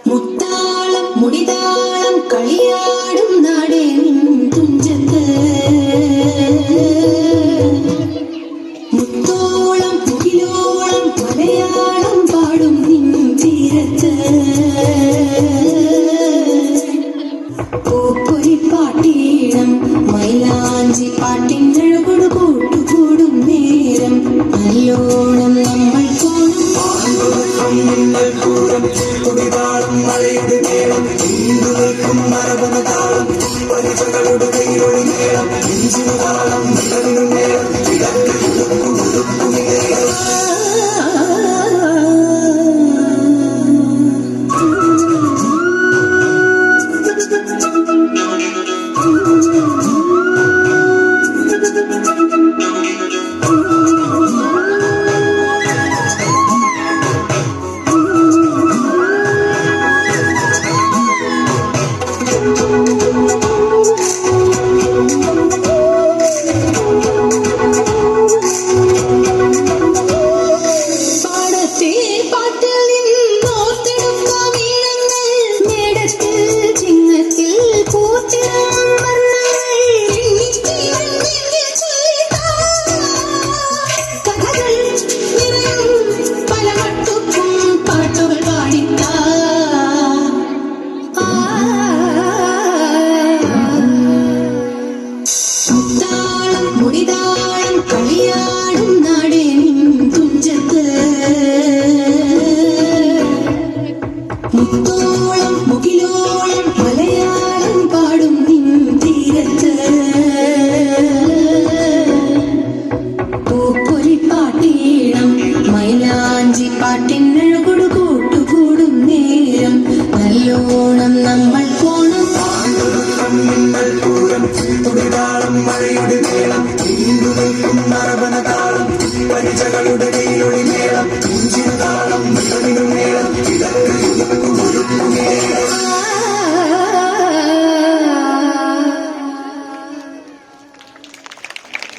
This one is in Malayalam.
മുത്താളം മുടിതാളം കളിയാടും നാടേ തുഞ്ചത്ത് മുത്തോളം മുകിലോളം മലയാളം പാടും നിൻ തീരത്ത് പൂപ്പൊലിപ്പാട്ടീണം മൈലാഞ്ചി പാട്ടിനഴകൊടു കൂട്ടുകൂടും നേരം നല്ലോണം നമ്മൾ മഴയുടെ മേളം നീണ്ടു നിൽക്കും മരപന താളം പരിചകളുടെ കൈരൊഴി മേളം നെഞ്ചിനു താളം നിലവിനു മേളം മുടിതാളം കളിയാടും നാടേ തുഞ്ചത്ത് മുത്തോളം മുകിലോളം മലയാളം പാടും നിൻ തീരത്ത് പൂപ്പൊലിപ്പാട്ടീണം മൈലാഞ്ചി പാട്ടിനഴകൊടു കൂട്ടുകൂടും നേരം നല്ലോണം നമ്മൾ പോണം മഴയുടെ മേളം നീണ്ടു നിൽക്കും മരപന താളം പരിചകളുടെ കൈരൊഴി മേളം നെഞ്ചിനു താളം നിലവിനു മേളം